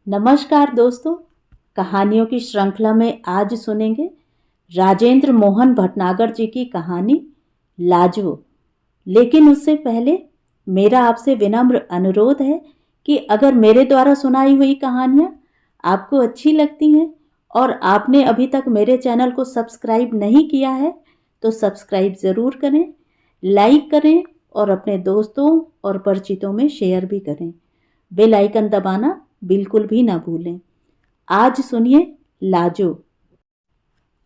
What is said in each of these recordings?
नमस्कार दोस्तों, कहानियों की श्रृंखला में आज सुनेंगे राजेंद्र मोहन भटनागर जी की कहानी लाजो। लेकिन उससे पहले मेरा आपसे विनम्र अनुरोध है कि अगर मेरे द्वारा सुनाई हुई कहानियाँ आपको अच्छी लगती हैं और आपने अभी तक मेरे चैनल को सब्सक्राइब नहीं किया है तो सब्सक्राइब ज़रूर करें, लाइक करें और अपने दोस्तों और परिचितों में शेयर भी करें। बेल आइकन दबाना बिल्कुल भी ना भूलें। आज सुनिए लाजो।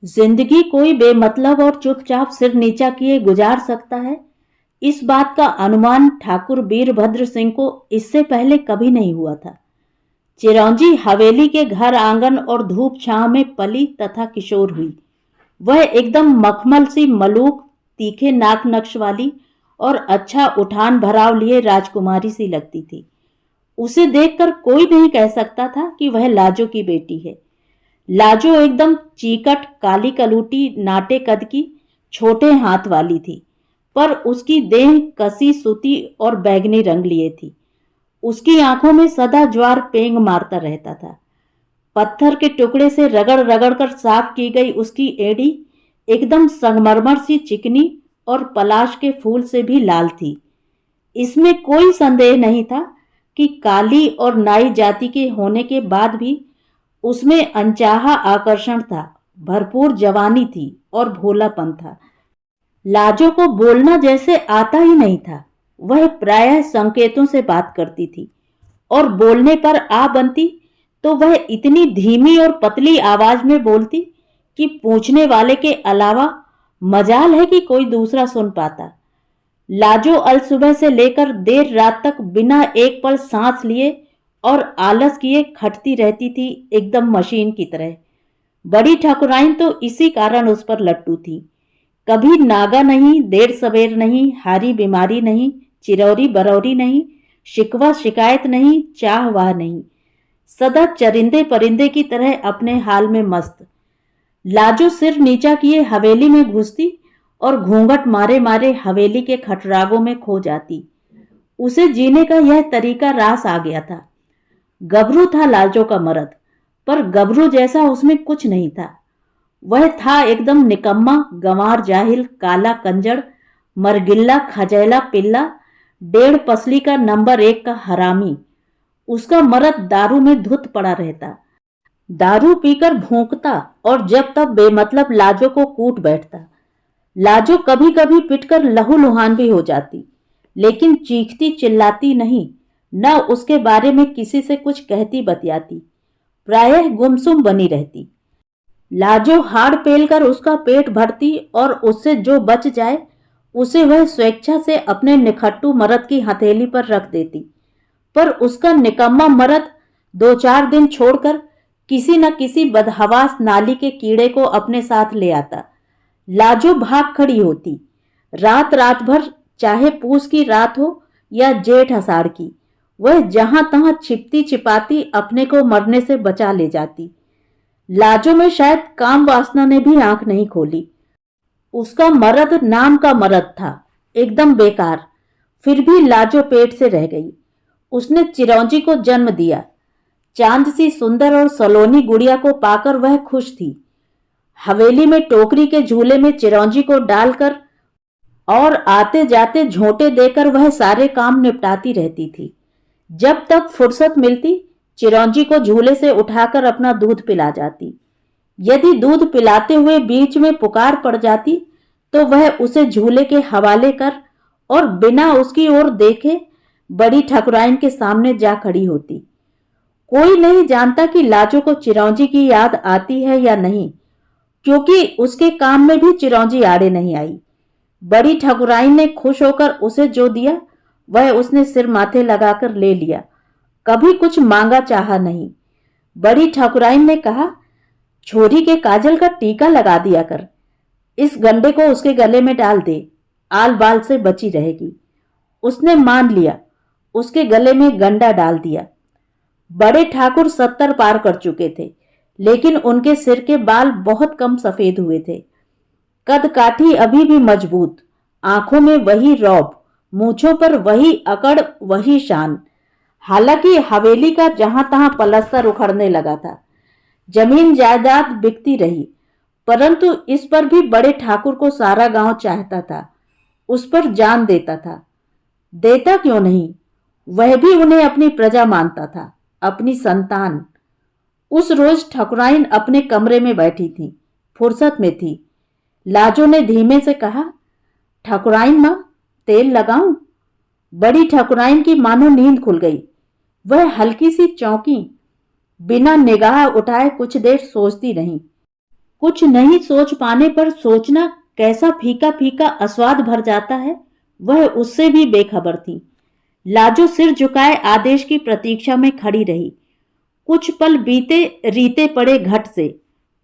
जिंदगी कोई बेमतलब और चुपचाप सिर नीचा किए गुजार सकता है, इस बात का अनुमान ठाकुर वीरभद्र सिंह को इससे पहले कभी नहीं हुआ था। चिरौंजी हवेली के घर आंगन और धूप छांव में पली तथा किशोर हुई। वह एकदम मखमल सी मलूक, तीखे नाक नक्श वाली और अच्छा उठान भराव लिए राजकुमारी सी लगती थी। उसे देखकर कोई नहीं कह सकता था कि वह लाजो की बेटी है। लाजो एकदम चीकट, काली कलूटी, नाटे कद की, छोटे हाथ वाली थी, पर उसकी देह कसी सूती और बैगनी रंग लिए थी। उसकी आंखों में सदा ज्वार पेंग मारता रहता था। पत्थर के टुकड़े से रगड़ रगड़ कर साफ की गई उसकी एड़ी एकदम संगमरमर सी चिकनी और पलाश के फूल से भी लाल थी। इसमें कोई संदेह नहीं था कि काली और नाई जाति के होने के बाद भी उसमें अनचाहा आकर्षण था, भरपूर जवानी थी और भोलापन था। लाजो को बोलना जैसे आता ही नहीं था। वह प्रायः संकेतों से बात करती थी और बोलने पर आ बनती तो वह इतनी धीमी और पतली आवाज में बोलती कि पूछने वाले के अलावा मजाल है कि कोई दूसरा सुन पाता। लाजो अल सुबह से लेकर देर रात तक बिना एक पल सांस लिए और आलस किए खटती रहती थी, एकदम मशीन की तरह। बड़ी ठाकुराइन तो इसी कारण उस पर लट्टू थी। कभी नागा नहीं, देर सवेर नहीं, हारी बीमारी नहीं, चिरौरी बरौरी नहीं, शिकवा शिकायत नहीं, चाह वाह नहीं, सदा चरिंदे परिंदे की तरह अपने हाल में मस्त। लाजो सिर नीचा किए हवेली में घुसती और घूंघट मारे मारे हवेली के खटरागों में खो जाती। उसे जीने का यह तरीका रास आ गया था। गबरू था लाजो का मर्द, पर गबरू जैसा उसमें कुछ नहीं था। वह था एकदम निकम्मा, गंवार जाहिल, काला कंजड़, मरगिल्ला, खजैला पिल्ला, 1.5 पसली का नंबर 1 का हरामी। उसका मर्द दारू में धुत पड़ा रहता, दारू पीकर भूंकता और जब तब बेमतलब लाजो को कूट बैठता। लाजो कभी कभी पिटकर लहूलुहान भी हो जाती, लेकिन चीखती चिल्लाती नहीं, न उसके बारे में किसी से कुछ कहती बतियाती, प्रायः गुमसुम बनी रहती। लाजो हाड़ पेल कर उसका पेट भरती और उससे जो बच जाए उसे वह स्वेच्छा से अपने निखट्टू मर्द की हथेली पर रख देती। पर उसका निकम्मा मर्द 2-4 दिन छोड़कर किसी न किसी बदहवास नाली के कीड़े को अपने साथ ले आता। लाजो भाग खड़ी होती। रात रात भर, चाहे पूस की रात हो या जेठ अषाढ़ की, वह जहां तहां छिपती छिपाती अपने को मरने से बचा ले जाती। लाजो में शायद काम वासना ने भी आंख नहीं खोली। उसका मर्द नाम का मर्द था, एकदम बेकार। फिर भी लाजो पेट से रह गई। उसने चिरौंजी को जन्म दिया। चांद सी सुंदर और सलोनी गुड़िया को पाकर वह खुश थी। हवेली में टोकरी के झूले में चिरौंजी को डालकर और आते जाते झोंटे देकर वह सारे काम निपटाती रहती थी। जब तक फुर्सत मिलती चिरौंजी को झूले से उठाकर अपना दूध पिला जाती। यदि दूध पिलाते हुए बीच में पुकार पड़ जाती तो वह उसे झूले के हवाले कर और बिना उसकी ओर देखे बड़ी ठाकुराइन के सामने जा खड़ी होती। कोई नहीं जानता कि लाजो को चिरौंजी की याद आती है या नहीं, क्योंकि उसके काम में भी चिरौंजी आड़े नहीं आई। बड़ी ठाकुराइन ने खुश होकर उसे जो दिया वह उसने सिर माथे लगाकर ले लिया, कभी कुछ मांगा चाहा नहीं। बड़ी ठाकुराइन ने कहा, छोरी के काजल का टीका लगा दिया कर, इस गंडे को उसके गले में डाल दे, आल बाल से बची रहेगी। उसने मान लिया, उसके गले में गंडा डाल दिया। बड़े ठाकुर 70 पार कर चुके थे, लेकिन उनके सिर के बाल बहुत कम सफेद हुए थे। कद काठी अभी भी मजबूत, आंखों में वही रौब, मूंछों पर वही अकड़, वही शान। हालांकि हवेली का जहां तहां पलस्तर उखड़ने लगा था, जमीन जायदाद बिकती रही, परंतु इस पर भी बड़े ठाकुर को सारा गांव चाहता था, उस पर जान देता था। देता क्यों नहीं, वह भी उन्हें अपनी प्रजा मानता था, अपनी संतान। उस रोज ठकुराइन अपने कमरे में बैठी थी, फुर्सत में थी। लाजो ने धीमे से कहा, ठकुराइन माँ, तेल लगाऊं? बड़ी ठकुराइन की मानो नींद खुल गई। वह हल्की सी चौंकी, बिना निगाह उठाए कुछ देर सोचती रही। कुछ नहीं सोच पाने पर सोचना कैसा फीका फीका अस्वाद भर जाता है, वह उससे भी बेखबर थी। लाजो सिर झुकाए आदेश की प्रतीक्षा में खड़ी रही। कुछ पल बीते रीते पड़े घट से,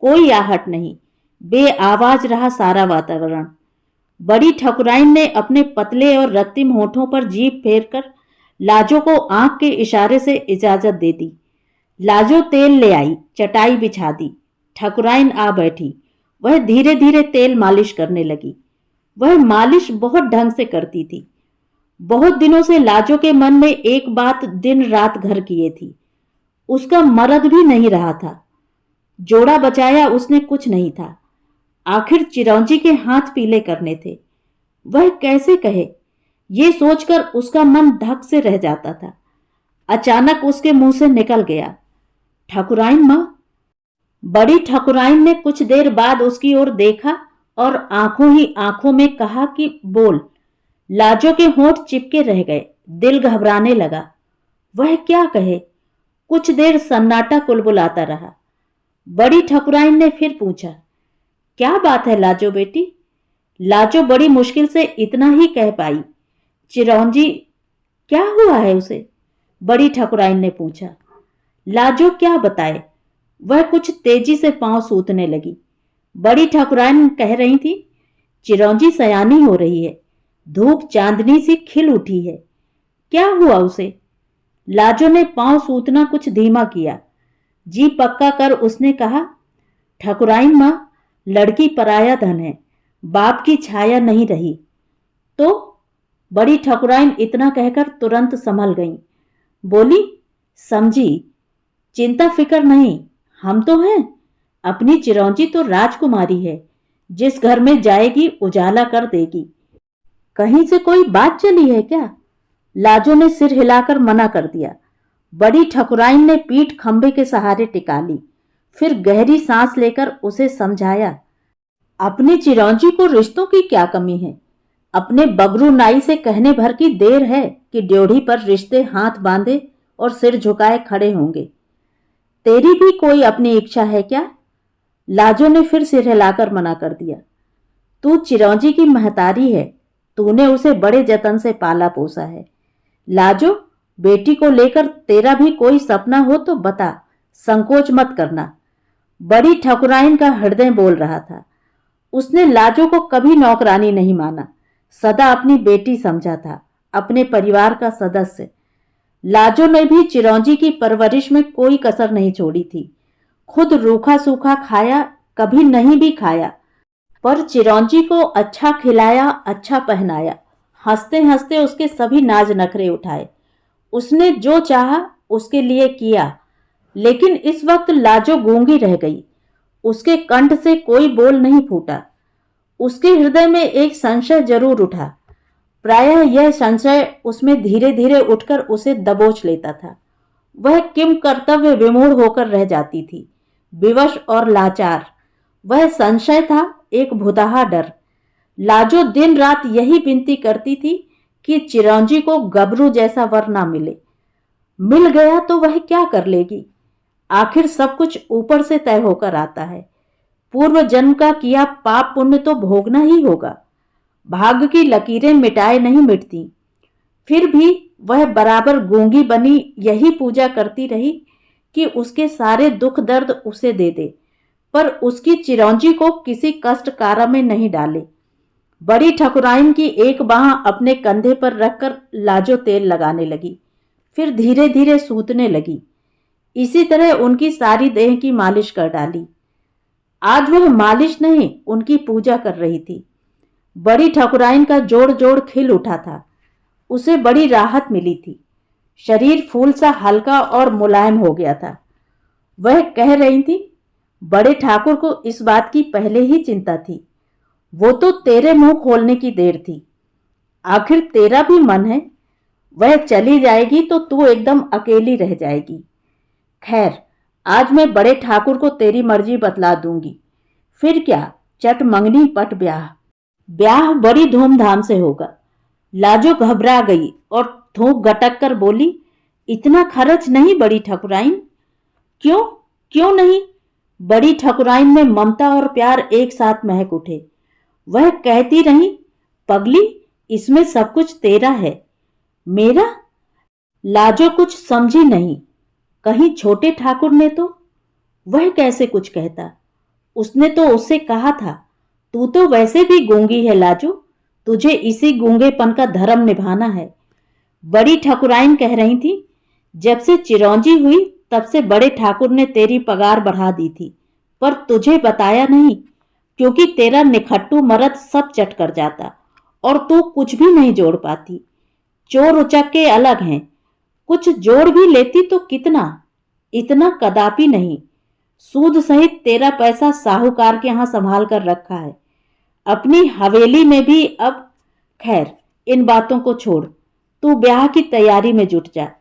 कोई आहट नहीं, बेआवाज रहा सारा वातावरण। बड़ी ठकुराइन ने अपने पतले और रक्तिम होठों पर जीभ फेरकर लाजो को आंख के इशारे से इजाजत दे दी। लाजो तेल ले आई, चटाई बिछा दी। ठकुराइन आ बैठी। वह धीरे धीरे तेल मालिश करने लगी। वह मालिश बहुत ढंग से करती थी। बहुत दिनों से लाजो के मन में एक बात दिन रात घर किए थी। उसका मर्द भी नहीं रहा था, जोड़ा बचाया उसने कुछ नहीं था। आखिर चिरौंजी के हाथ पीले करने थे। वह कैसे कहे, ये सोचकर उसका मन धक से रह जाता था। अचानक उसके मुंह से निकल गया, ठकुराइन माँ। बड़ी ठकुराइन ने कुछ देर बाद उसकी ओर देखा और आंखों ही आंखों में कहा कि बोल। लाजो के होंठ चिपके रह गए, दिल घबराने लगा। वह क्या कहे? कुछ देर सन्नाटा कुलबुलाता रहा। बड़ी ठकुराइन ने फिर पूछा, क्या बात है लाजो बेटी? लाजो बड़ी मुश्किल से इतना ही कह पाई, चिरौंजी। क्या हुआ है उसे? बड़ी ठकुराइन ने पूछा। लाजो क्या बताए? वह कुछ तेजी से पांव सूतने लगी। बड़ी ठकुराइन कह रही थी, चिरौंजी सयानी हो रही है, धूप चांदनी सी खिल उठी है। क्या हुआ उसे? लाजो ने पांव सूतना कुछ धीमा किया। जी पक्का कर उसने कहा, ठकुराइन माँ, लड़की पराया धन है, बाप की छाया नहीं रही। तो? बड़ी ठकुराइन इतना कहकर तुरंत संभल गई। बोली, समझी, चिंता फिक्र नहीं, हम तो हैं। अपनी चिरौंजी तो राजकुमारी है, जिस घर में जाएगी उजाला कर देगी। कहीं से कोई बात चली है क्या? लाजो ने सिर हिलाकर मना कर दिया। बड़ी ठकुराइन ने पीठ खंबे के सहारे टिका ली, फिर गहरी सांस लेकर उसे समझाया, अपनी चिरौंजी को रिश्तों की क्या कमी है? अपने बगरू नाई से कहने भर की देर है कि ड्योढ़ी पर रिश्ते हाथ बांधे और सिर झुकाए खड़े होंगे। तेरी भी कोई अपनी इच्छा है क्या? लाजो ने फिर सिर हिलाकर मना कर दिया। तू चिरौंजी की महतारी है, तूने उसे बड़े जतन से पाला पोसा है। लाजो, बेटी को लेकर तेरा भी कोई सपना हो तो बता, संकोच मत करना। बड़ी ठकुराइन का हृदय बोल रहा था। उसने लाजो को कभी नौकरानी नहीं माना, सदा अपनी बेटी समझा था, अपने परिवार का सदस्य। लाजो ने भी चिरौंजी की परवरिश में कोई कसर नहीं छोड़ी थी। खुद रूखा सूखा खाया, कभी नहीं भी खाया, पर चिरौंजी को अच्छा खिलाया, अच्छा पहनाया, हंसते हंसते उसके सभी नाज नखरे उठाए। उसने जो चाहा उसके लिए किया। लेकिन इस वक्त लाजो गूंगी रह गई। उसके कंठ से कोई बोल नहीं फूटा। उसके हृदय में एक संशय जरूर उठा। प्रायः यह संशय उसमें धीरे धीरे उठकर उसे दबोच लेता था। वह किम कर्तव्य विमूढ़ होकर रह जाती थी, विवश और लाचार। वह संशय था, एक भुदाहा डर। लाजो दिन रात यही विनती करती थी कि चिरौंजी को गबरू जैसा वर ना मिले। मिल गया तो वह क्या कर लेगी? आखिर सब कुछ ऊपर से तय होकर आता है। पूर्व जन्म का किया पाप पुण्य तो भोगना ही होगा। भाग्य की लकीरें मिटाए नहीं मिटती। फिर भी वह बराबर गूंगी बनी यही पूजा करती रही कि उसके सारे दुख दर्द उसे दे दे, पर उसकी चिरौंजी को किसी कष्ट कारा में नहीं डाले। बड़ी ठकुराइन की एक बाह अपने कंधे पर रखकर लाजो तेल लगाने लगी, फिर धीरे धीरे सूतने लगी। इसी तरह उनकी सारी देह की मालिश कर डाली। आज वह मालिश नहीं, उनकी पूजा कर रही थी। बड़ी ठकुराइन का जोड़ जोड़ खिल उठा था। उसे बड़ी राहत मिली थी। शरीर फूल सा हल्का और मुलायम हो गया था। वह कह रही थी, बड़े ठाकुर को इस बात की पहले ही चिंता थी। वो तो तेरे मुंह खोलने की देर थी। आखिर तेरा भी मन है। वह चली जाएगी तो तू एकदम अकेली रह जाएगी। खैर, आज मैं बड़े ठाकुर को तेरी मर्जी बतला दूंगी। फिर क्या, चट मंगनी पट ब्याह। ब्याह बड़ी धूमधाम से होगा। लाजो घबरा गई और थूक गटक कर बोली, इतना खर्च नहीं बड़ी ठकुराइन। क्यों क्यों नहीं? बड़ी ठकुराइन में ममता और प्यार एक साथ महक उठे। वह कहती रही, पगली, इसमें सब कुछ तेरा है। मेरा? लाजो कुछ समझी नहीं। कहीं छोटे ठाकुर ने तो? वह कैसे कुछ कहता? उसने तो उससे कहा था, तू तो वैसे भी गूंगी है लाजो, तुझे इसी गूंगेपन का धर्म निभाना है। बड़ी ठकुराइन कह रही थी, जब से चिरौंजी हुई तब से बड़े ठाकुर ने तेरी पगार बढ़ा दी थी, पर तुझे बताया नहीं, क्योंकि तेरा निखट्टू मर्द सब चट कर जाता और तू कुछ भी नहीं जोड़ पाती। चोर उचक्के अलग हैं, कुछ जोड़ भी लेती तो कितना, इतना कदापि नहीं। सूद सहित तेरा पैसा साहूकार के यहां संभाल कर रखा है, अपनी हवेली में भी। अब खैर, इन बातों को छोड़, तू ब्याह की तैयारी में जुट जा।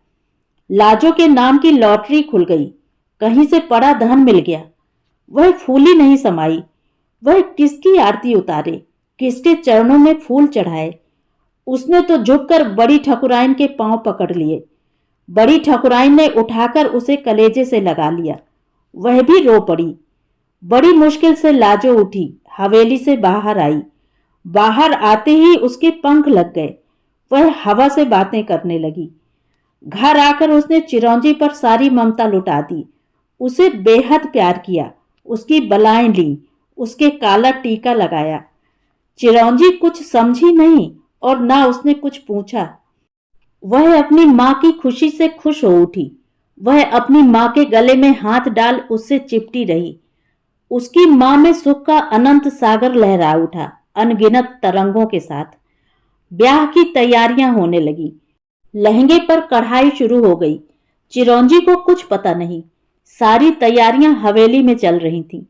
लाजो के नाम की लॉटरी खुल गई, कहीं से पड़ा धन मिल गया। वह फूली नहीं समाई। वह किसकी आरती उतारे, किसके चरणों में फूल चढ़ाए। उसने तो झुककर बड़ी ठकुराइन के पांव पकड़ लिए। बड़ी ठकुराइन ने उठाकर उसे कलेजे से लगा लिया। वह भी रो पड़ी। बड़ी मुश्किल से लाजो उठी, हवेली से बाहर आई। बाहर आते ही उसके पंख लग गए। वह हवा से बातें करने लगी। घर आकर उसने चिरौंजी पर सारी ममता लुटा दी। उसे बेहद प्यार किया, उसकी बलाएं ली, उसके काला टीका लगाया। चिरौंजी कुछ समझी नहीं और ना उसने कुछ पूछा। वह अपनी माँ की खुशी से खुश हो उठी। वह अपनी माँ के गले में हाथ डाल उससे चिपटी रही। उसकी माँ में सुख का अनंत सागर लहरा उठा, अनगिनत तरंगों के साथ। ब्याह की तैयारियां होने लगी। लहंगे पर कढ़ाई शुरू हो गई। चिरौंजी को कुछ पता नहीं। सारी तैयारियां हवेली में चल रही थीं।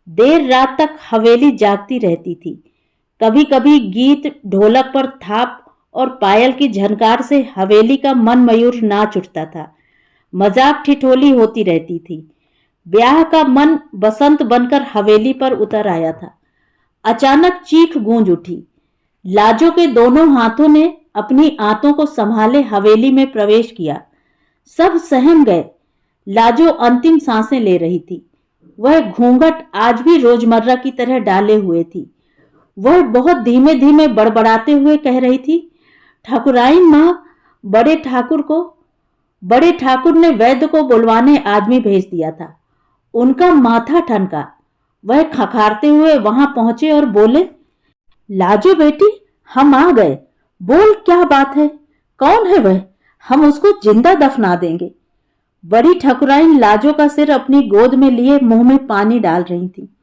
देर रात तक हवेली जागती रहती थी। कभी कभी गीत, ढोलक पर थाप और पायल की झनकार से हवेली का मन मयूर नाच उठता था। मजाक ठिठोली होती रहती थी। ब्याह का मन बसंत बनकर हवेली पर उतर आया था। अचानक चीख गूंज उठी। लाजो के दोनों हाथों ने अपनी आंतों को संभाले हवेली में प्रवेश किया। सब सहम गए। लाजो अंतिम सांसें ले रही थी। वह घूंघट आज भी रोजमर्रा की तरह डाले हुए थी। वह बहुत धीमे धीमे बड़बड़ाते हुए कह रही थी, ठाकुराइन माँ, बड़े ठाकुर ने वैद्य को बुलवाने आदमी भेज दिया था। उनका माथा ठनका। वह खखारते हुए वहां पहुंचे और बोले, लाजो बेटी, हम आ गए। बोल, क्या बात है? कौन है वह? हम उसको जिंदा दफना देंगे। बड़ी ठकुराइन लाजो का सिर अपनी गोद में लिए मुंह में पानी डाल रही थी।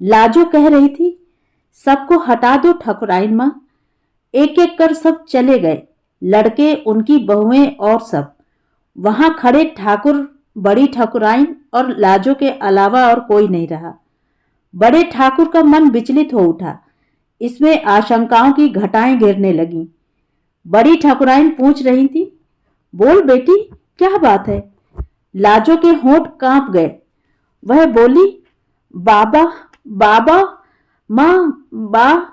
लाजो कह रही थी, सबको हटा दो ठकुराइन माँ। एक एक कर सब चले गए, लड़के, उनकी बहुएं और सब। वहां खड़े ठाकुर, बड़ी ठकुराइन और लाजो के अलावा और कोई नहीं रहा। बड़े ठाकुर का मन विचलित हो उठा। इसमें आशंकाओं की घटाएं गिरने लगीं। बड़ी ठकुराइन पूछ रही थी, बोल बेटी, क्या बात है? लाजो के होंठ कांप गए। वह बोली, बाबा, बाबा, माँ, बा।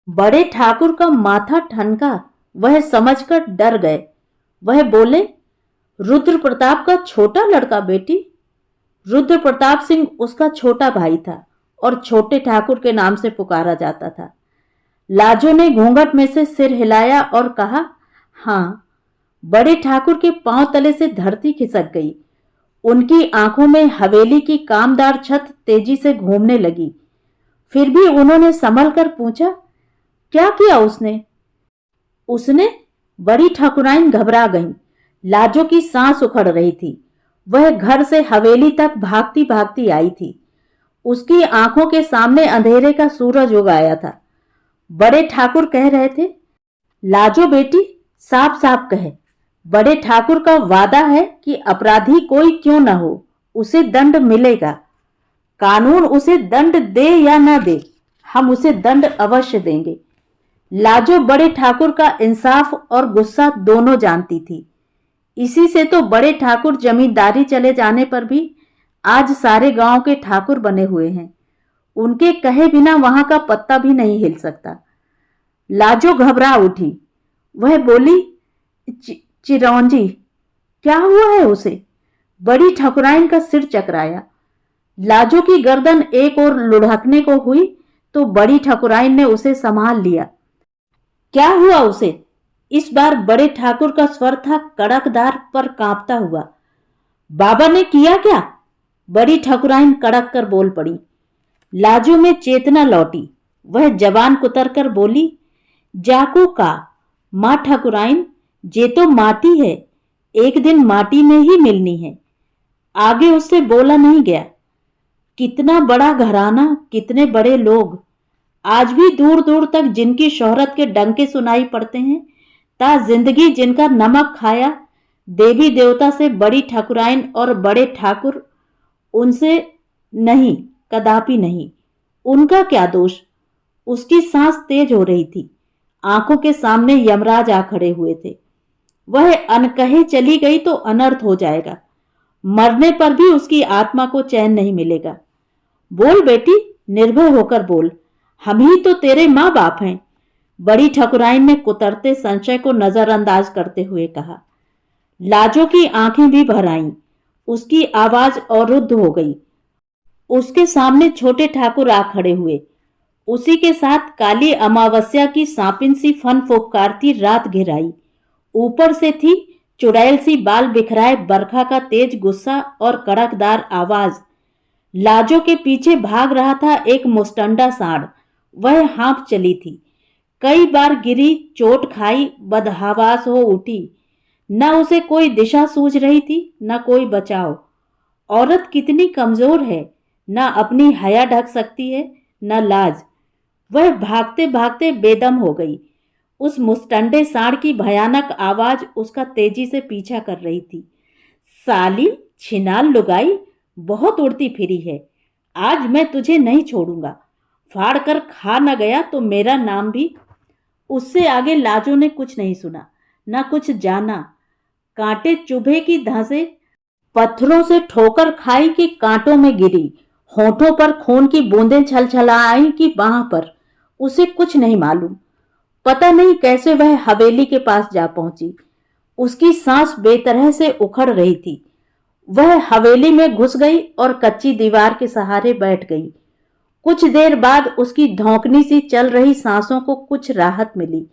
बड़े ठाकुर का माथा ठनका। वह समझकर डर गए। वह बोले, रुद्र प्रताप का छोटा लड़का बेटी? रुद्र प्रताप सिंह उसका छोटा भाई था और छोटे ठाकुर के नाम से पुकारा जाता था। लाजो ने घूंघट में से सिर हिलाया और कहा, हाँ। बड़े ठाकुर के पांव तले से धरती खिसक गई। उनकी आंखों में हवेली की कामदार छत तेजी से घूमने लगी। फिर भी उन्होंने संभल कर पूछा, क्या किया उसने? उसने? बड़ी ठाकुराइन घबरा गईं। लाजो की सांस उखड़ रही थी। वह घर से हवेली तक भागती भागती आई थी। उसकी आंखों के सामने अंधेरे का सूरज उग आया था। बड़े ठाकुर कह रहे थे, लाजो बेटी, साफ साफ कहे, बड़े ठाकुर का वादा है कि अपराधी कोई क्यों न हो, उसे दंड मिलेगा। कानून उसे दंड दे या न दे, हम उसे दंड अवश्य देंगे। लाजो बड़े ठाकुर का इंसाफ और गुस्सा दोनों जानती थी। इसी से तो बड़े ठाकुर जमींदारी चले जाने पर भी आज सारे गांव के ठाकुर बने हुए हैं। उनके कहे बिना वहां का पत्ता भी नहीं हिल सकता। लाजो घबरा उठी। वह बोली, चिरौंजी, क्या हुआ है उसे? बड़ी ठाकुराइन का सिर चकराया। लाजो की गर्दन एक ओर लुढ़कने को हुई तो बड़ी ठाकुराइन ने उसे संभाल लिया। क्या हुआ उसे? इस बार बड़े ठाकुर का स्वर था कड़कदार पर कांपता हुआ। बाबा ने किया क्या? बड़ी ठाकुराइन कड़क कर बोल पड़ी। लाजो में चेतना लौटी। वह जबान कुतर कर बोली, जाकू का मां ठाकुराइन, जे तो माटी है, एक दिन माटी में ही मिलनी है। आगे उससे बोला नहीं गया। कितना बड़ा घराना, कितने बड़े लोग, आज भी दूर दूर तक जिनकी शोहरत के डंके सुनाई पड़ते हैं, ता जिंदगी जिनका नमक खाया, देवी देवता से बड़ी ठाकुराइन और बड़े ठाकुर, उनसे नहीं, कदापि नहीं। उनका क्या दोष? उसकी सांस तेज हो रही थी। आंखों के सामने यमराज आ खड़े हुए थे। वह अनकहे चली गई तो अनर्थ हो जाएगा। मरने पर भी उसकी आत्मा को चैन नहीं मिलेगा। बोल बेटी, निर्भय होकर बोल, हम ही तो तेरे माँ बाप हैं। बड़ी ठाकुराइन ने कुतरते संशय को नजरअंदाज करते हुए कहा। लाजो की आंखें भी भर आईं। उसकी आवाज अवरुद्ध हो गई। उसके सामने छोटे ठाकुर आ खड़े हुए। उसी के साथ काली अमावस्या की सांपिन सी फन फुफकारती रात घिर आई। ऊपर से थी चुड़ैल सी बाल बिखराए बरखा का तेज गुस्सा और कड़कदार आवाज। लाजो के पीछे भाग रहा था एक मुस्टंडा सांड। वह हाँफ चली थी, कई बार गिरी, चोट खाई, बदहवास हो उठी। न उसे कोई दिशा सूझ रही थी, न कोई बचाव। औरत कितनी कमजोर है, न अपनी हया ढक सकती है, न लाज। वह भागते भागते बेदम हो गई। उस मुस्टंडे सांड की भयानक आवाज उसका तेजी से पीछा कर रही थी। साली छिनाल लुगाई, बहुत उड़ती फिरी है। आज मैं तुझे नहीं छोड़ूंगा। फाड़ कर खा न गया तो मेरा नाम भी। उससे आगे लाजो ने कुछ नहीं सुना, न कुछ जाना। कांटे चुभे की धांसे, पत्थरों से ठोकर खाई कि कांटों में गिरी, होठों पर खून की बूंदें छलछला आई कि बाह पर। उसे कुछ नहीं मालूम। पता नहीं कैसे वह हवेली के पास जा पहुंची। उसकी सांस बेतरह से उखड़ रही थी। वह हवेली में घुस गई और कच्ची दीवार के सहारे बैठ गई। कुछ देर बाद उसकी धौंकनी सी चल रही सांसों को कुछ राहत मिली।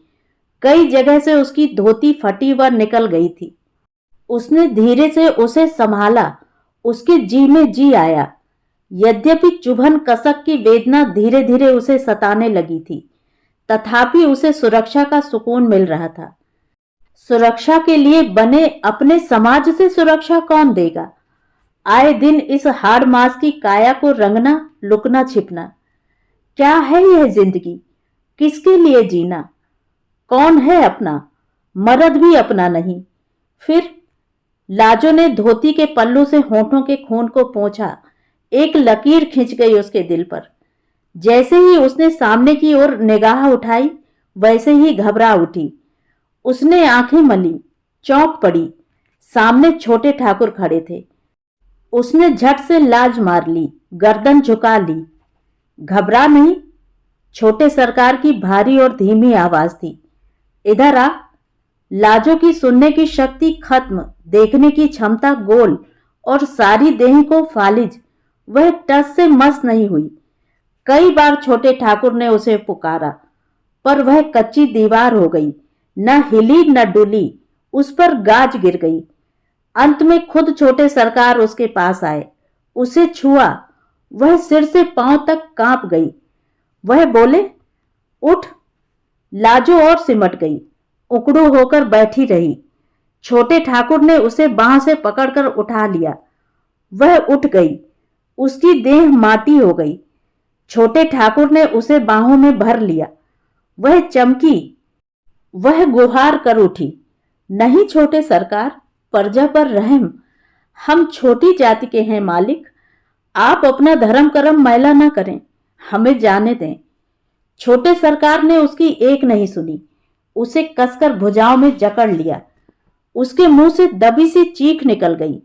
कई जगह से उसकी धोती फटी व निकल गई थी। उसने धीरे से उसे संभाला। उसके जी में जी आया। यद्यपि चुभन कसक की वेदना धीरे धीरे उसे सताने लगी थी, तथापि उसे सुरक्षा का सुकून मिल रहा था। सुरक्षा के लिए बने अपने समाज से सुरक्षा कौन देगा? आए दिन इस हाड़ मास की काया को रंगना, लुकना छिपना। क्या है यह जिंदगी? किसके लिए जीना? कौन है अपना? मर्द भी अपना नहीं। फिर लाजो ने धोती के पल्लू से होठों के खून को पोंछा। एक लकीर खिंच गई उसके दिल पर। जैसे ही उसने सामने की ओर निगाह उठाई, वैसे ही घबरा उठी। उसने आंखें मली, चौंक पड़ी। सामने छोटे ठाकुर खड़े थे। उसने झट से लाज मार ली, गर्दन झुका ली। घबरा नहीं, छोटे सरकार की भारी और धीमी आवाज थी। इधर आ। लाजो की सुनने की शक्ति खत्म, देखने की क्षमता गोल और सारी देह को फालिज। वह टस से मस नहीं हुई। कई बार छोटे ठाकुर ने उसे पुकारा, पर वह कच्ची दीवार हो गई, न हिली न डुली। उस पर गाज गिर गई। अंत में खुद छोटे सरकार उसके पास आए। उसे छुआ। वह सिर से पांव तक कांप गई। वह बोले, उठ। लाजो और सिमट गई, उकड़ू होकर बैठी रही। छोटे ठाकुर ने उसे बांह से पकड़कर उठा लिया। वह उठ गई। उसकी देह माटी हो गई। छोटे ठाकुर ने उसे बाहों में भर लिया। वह चमकी। वह गुहार कर उठी, नहीं छोटे सरकार, प्रजा पर रहम। हम छोटी जाति के हैं मालिक। आप अपना धर्म कर्म मैला न करें, हमें जाने दें। छोटे सरकार ने उसकी एक नहीं सुनी, उसे कसकर भुजाओं में जकड़ लिया। उसके मुंह से दबी सी चीख निकल गई।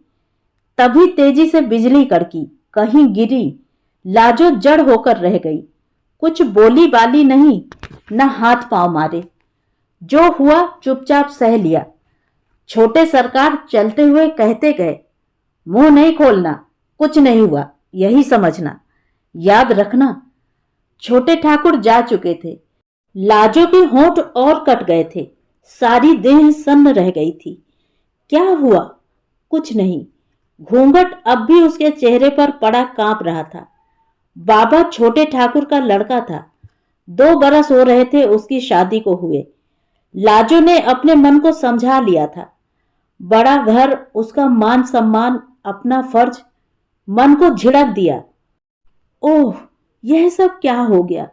तभी तेजी से बिजली कड़की, कहीं गिरी, लाजो जड़ होकर रह गई। कुछ बोली बाली नहीं, न हाथ पांव मारे। जो हुआ चुपचाप सह लिया। छोटे सरकार चलते हुए कहते गए, मुंह नहीं खोलना, कुछ नहीं हुआ, यही समझना, याद रखना। छोटे ठाकुर जा चुके थे। लाजो के होंठ और कट गए थे, सारी देह सन्न रह गई थी। क्या हुआ? कुछ नहीं। घूंघट अब भी उसके चेहरे पर पड़ा कांप रहा था। बाबा छोटे ठाकुर का लड़का था। 2 बरस हो रहे थे उसकी शादी को हुए। लाजो ने अपने मन को समझा लिया था। बड़ा घर, उसका मान सम्मान, अपना फर्ज, मन को झिड़क दिया। ओह, यह सब क्या हो गया?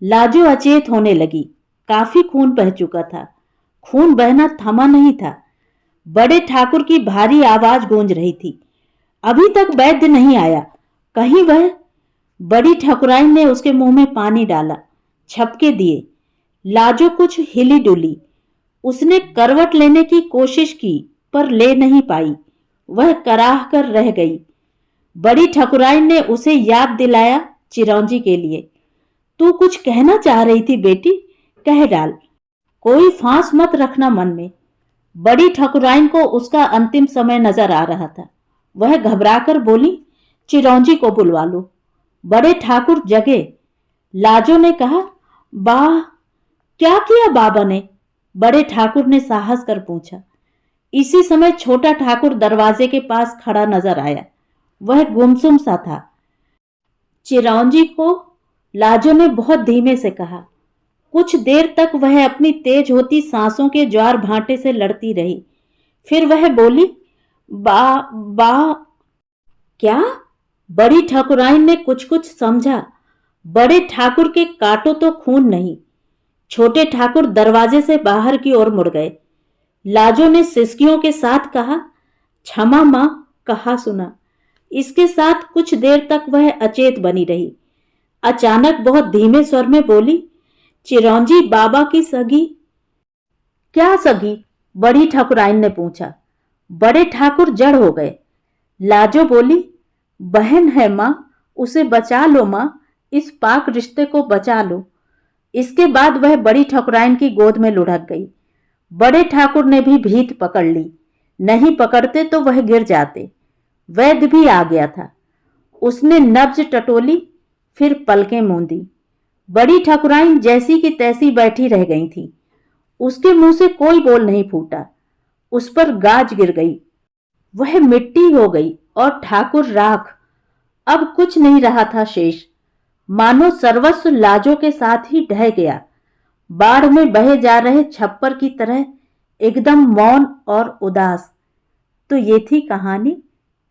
लाजो अचेत होने लगी। काफी खून बह चुका था। खून बहना थमा नहीं था। बड़े ठाकुर की भारी आवाज गूंज रही थी, अभी तक वैद्य नहीं आया, कहीं वह। बड़ी ठाकुराइन ने उसके मुंह में पानी डाला, छपके दिए। लाजो कुछ हिली डुली। उसने करवट लेने की कोशिश की, पर ले नहीं पाई। वह कराह कर रह गई। बड़ी ठाकुराइन ने उसे याद दिलाया चिरौंजी के लिए। तू कुछ कहना चाह रही थी बेटी, कह डाल, कोई फांस मत रखना मन में। बड़ी ठाकुराइन को उसका अंतिम समय नजर आ रहा था। वह घबराकर बोली, चिरौंजी को बुलवा लो। बड़े ठाकुर जगे। लाजो ने कहा, वाह, क्या किया बाबा ने? बड़े ठाकुर ने साहस कर पूछा। इसी समय छोटा ठाकुर दरवाजे के पास खड़ा नजर आया। वह गुमसुम सा था। चिरौंजी को लाजो ने बहुत धीमे से कहा। कुछ देर तक वह अपनी तेज होती सांसों के ज्वार भाटे से लड़ती रही। फिर वह बोली, बा बा क्या? बड़ी ठाकुराइन ने कुछ कुछ समझा। बड़े ठाकुर के काटो तो खून नहीं। छोटे ठाकुर दरवाजे से बाहर की ओर मुड़ गए। लाजो ने सिसकियों के साथ कहा, क्षमा मां, कहा सुना। इसके साथ कुछ देर तक वह अचेत बनी रही। अचानक बहुत धीमे स्वर में बोली, चिरौंजी बाबा की सगी। क्या सगी? बड़ी ठाकुराइन ने पूछा। बड़े ठाकुर जड़ हो गए। लाजो बोली, बहन है मां, उसे बचा लो मां, इस पाक रिश्ते को बचा लो। इसके बाद वह बड़ी ठाकुराइन की गोद में लुढ़क गई। बड़े ठाकुर ने भी भीत पकड़ ली। नहीं पकड़ते तो वह गिर जाते। वैद्य भी आ गया था। उसने नब्ज टटोली, फिर पलकें मूंदी। बड़ी ठाकुराइन जैसी की तैसी बैठी रह गई थी। उसके मुंह से कोई बोल नहीं फूटा। उस पर गाज गिर गई। वह मिट्टी हो गई और ठाकुर राख। अब कुछ नहीं रहा था शेष। मानो सर्वस्व लाजो के साथ ही ढह गया। बाढ़ में बहे जा रहे छप्पर की तरह एकदम मौन और उदास। तो ये थी कहानी।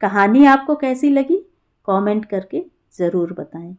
कहानी आपको कैसी लगी? कमेंट करके जरूर बताएं।